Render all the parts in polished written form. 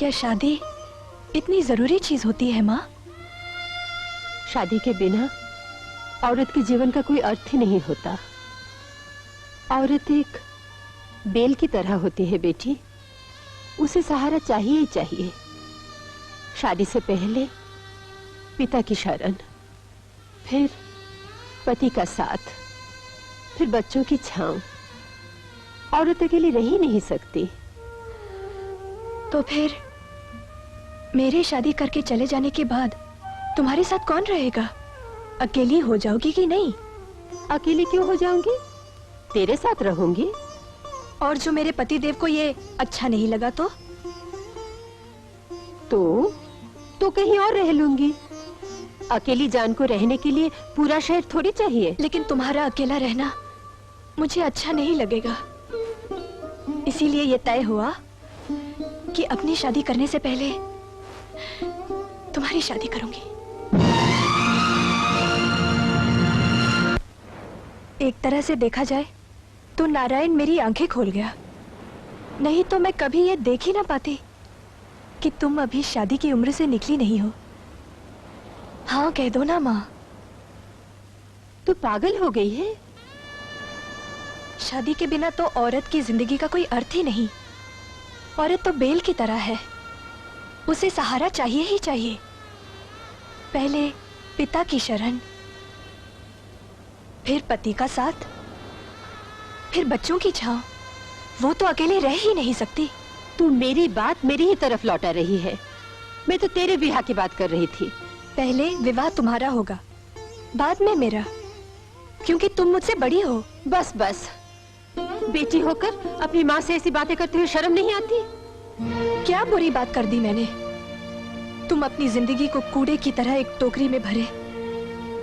क्या शादी इतनी जरूरी चीज होती है माँ? शादी के बिना औरत के जीवन का कोई अर्थ ही नहीं होता। औरत एक बेल की तरह होती है बेटी, उसे सहारा चाहिए ही चाहिए। शादी से पहले पिता की शरण, फिर पति का साथ, फिर बच्चों की छांव। औरत अकेली रह ही नहीं सकती। तो फिर मेरी शादी करके चले जाने के बाद तुम्हारे साथ कौन रहेगा? अकेली हो जाओगी कि नहीं? अकेली क्यों हो जाऊंगी, तेरे साथ रहूंगी। और जो मेरे पति देव को ये अच्छा नहीं लगा तो कहीं और रह लूंगी। अकेली जान को रहने के लिए पूरा शहर थोड़ी चाहिए। लेकिन तुम्हारा अकेला रहना मुझे अच्छा नहीं लगेगा। इसीलिए ये तय हुआ कि अपनी शादी करने से पहले तुम्हारी शादी करूंगी। एक तरह से देखा जाए तो नारायण मेरी आंखें खोल गया, नहीं तो मैं कभी ये देख ही ना पाती कि तुम अभी शादी की उम्र से निकली नहीं हो। हाँ कह दो ना माँ। तू पागल हो गई है? शादी के बिना तो औरत की जिंदगी का कोई अर्थ ही नहीं। औरत तो बेल की तरह है, उसे सहारा चाहिए ही चाहिए। पहले पिता की शरण, फिर पति का साथ, फिर बच्चों की छांव। वो तो अकेले रह ही नहीं सकती। तू मेरी बात मेरी ही तरफ लौटा रही है। मैं तो तेरे विवाह की बात कर रही थी। पहले विवाह तुम्हारा होगा, बाद में मेरा, क्योंकि तुम मुझसे बड़ी हो। बस बस, बेटी होकर अपनी माँ से ऐसी बातें करते हुए शर्म नहीं आती? क्या बुरी बात कर दी मैंने? तुम अपनी जिंदगी को कूड़े की तरह एक टोकरी में भरे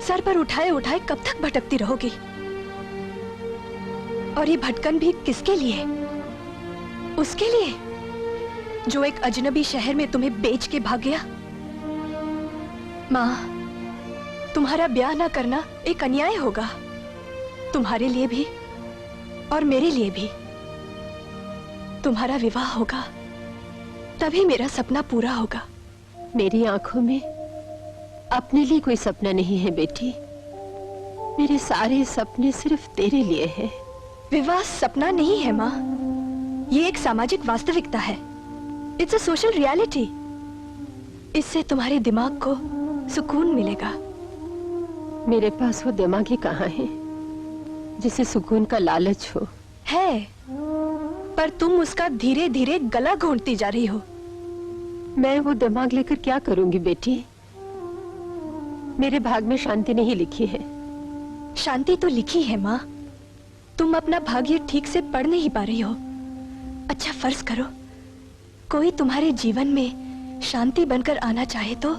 सर पर उठाए उठाए कब तक भटकती रहोगी? और ये भटकन भी किसके लिए? उसके लिए जो एक अजनबी शहर में तुम्हें बेच के भाग गया। माँ, तुम्हारा ब्याह ना करना एक अन्याय होगा, तुम्हारे लिए भी और मेरे लिए भी। तुम्हारा विवाह होगा तभी मेरा सपना पूरा होगा। मेरी आंखों में अपने लिए कोई सपना नहीं है बेटी। मेरे सारे सपने सिर्फ तेरे लिए हैं। विवाह सपना नहीं है माँ, ये एक सामाजिक वास्तविकता है। It's a social reality. इससे तुम्हारे दिमाग को सुकून मिलेगा। मेरे पास वो दिमाग ही कहाँ है जिसे सुकून का लालच हो? है, पर तुम उसका धीरे धीरे गला घोंटती जा रही हो। मैं वो दिमाग लेकर क्या करूंगी बेटी? मेरे भाग में शांति नहीं लिखी है। शांति तो लिखी है माँ, तुम अपना भाग्य ठीक से पढ़ नहीं पा रही हो। अच्छा फर्ज करो कोई तुम्हारे जीवन में शांति बनकर आना चाहे तो?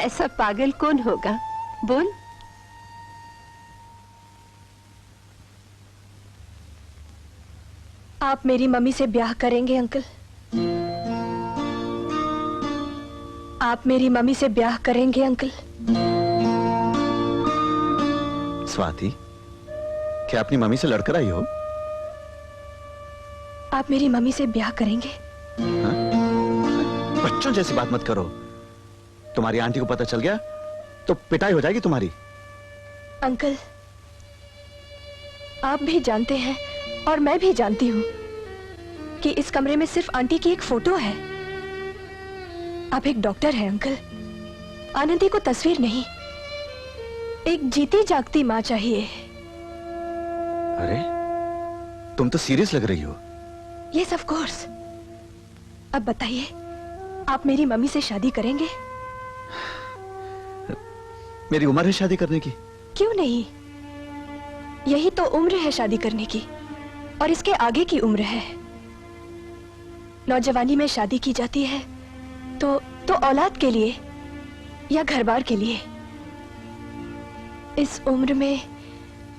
ऐसा पागल कौन होगा, बोल। आप मेरी मम्मी से ब्याह करेंगे अंकल? आप मेरी मम्मी से ब्याह करेंगे अंकल? स्वाति, क्या अपनी मम्मी से लड़कर आई हो? आप मेरी मम्मी से ब्याह करेंगे? हा? बच्चों जैसी बात मत करो। तुम्हारी आंटी को पता चल गया तो पिटाई हो जाएगी तुम्हारी। अंकल, आप भी जानते हैं और मैं भी जानती हूँ कि इस कमरे में सिर्फ आंटी की एक फोटो है। आप एक डॉक्टर हैं अंकल, आनंदी को तस्वीर नहीं, एक जीती जागती माँ चाहिए। अरे, तुम तो सीरियस लग रही हो। Yes of course. अब बताइए, आप मेरी मम्मी से शादी करेंगे? मेरी उम्र है शादी करने की। क्यों नहीं, यही तो उम्र है शादी करने की, और इसके आगे की उम्र है। नौजवानी में शादी की जाती है तो औलाद के लिए या घर-बार के लिए। इस उम्र में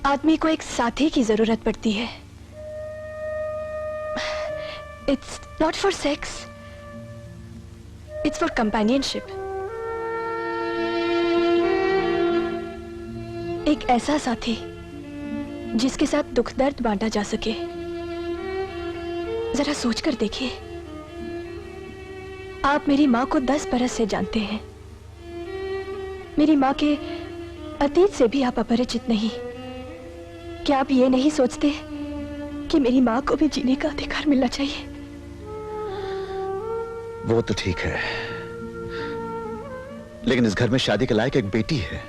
आदमी को एक साथी की जरूरत पड़ती है। It's not for sex, it's for companionship. एक ऐसा साथी जिसके साथ दुख दर्द बांटा जा सके, जरा सोच कर देखिए, आप मेरी माँ को 10 बरस से जानते हैं। मेरी माँ के अतीत से भी आप अपरिचित नहीं। क्या आप ये नहीं सोचते कि मेरी माँ को भी जीने का अधिकार मिलना चाहिए? वो तो ठीक है, लेकिन इस घर में शादी के लायक एक बेटी है।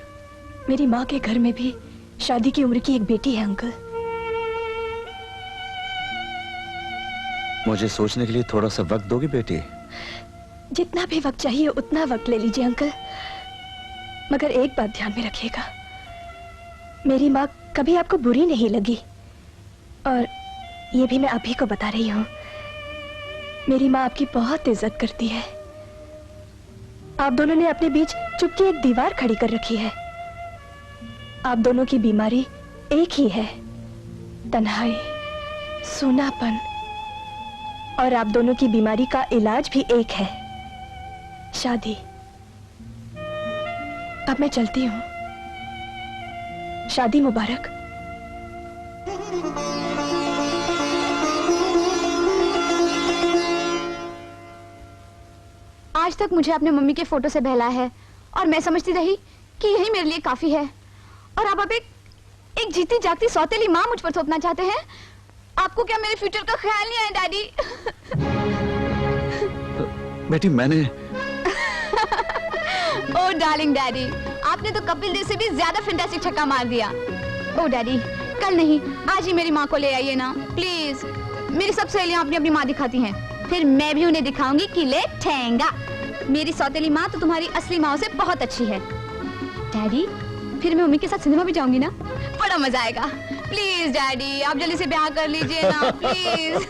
मेरी माँ के घर में भी शादी की उम्र की एक बेटी है अंकल। मुझे सोचने के लिए थोड़ा सा वक्त दोगी बेटी? जितना भी वक्त चाहिए उतना वक्त ले लीजिए अंकल, मगर एक बात ध्यान में रखिएगा, मेरी माँ कभी आपको बुरी नहीं लगी, और ये भी मैं अभी को बता रही हूँ, मेरी माँ आपकी बहुत इज्जत करती है। आप दोनों ने अपने बीच चुपके एक दीवार खड़ी कर रखी है। आप दोनों की बीमारी एक ही है, तन्हाई, सूनापन, और आप दोनों की बीमारी का इलाज भी एक है, शादी। अब मैं चलती हूँ, शादी मुबारक। आज तक मुझे अपने मम्मी के फोटो से बहला है और मैं समझती रही कि यही मेरे लिए काफी है, और अब एक जीती जागती सौतेली माँ मुझ पर थोपना चाहते हैं। आपको क्या मेरे फ्यूचर का ख्याल नहीं आया डैडी? बेटी मैंने ओह डार्लिंग डैडी, आपने तो कपिल देव से भी ज्यादा फैंटास्टिक छक्का मार दिया। ओह डैडी, कल नहीं आज ही मेरी माँ को ले आइए ना प्लीज। मेरी सब सहेलियां अपनी अपनी माँ दिखाती हैं, फिर मैं भी उन्हें दिखाऊंगी कि ले ठेंगा। मेरी सौतेली माँ तो तुम्हारी असली माँ से बहुत अच्छी है। डैडी, फिर मैं मम्मी के साथ सिनेमा भी जाऊंगी ना, बड़ा मजा आएगा। प्लीज डैडी, आप जल्दी से ब्याह कर लीजिए ना प्लीज।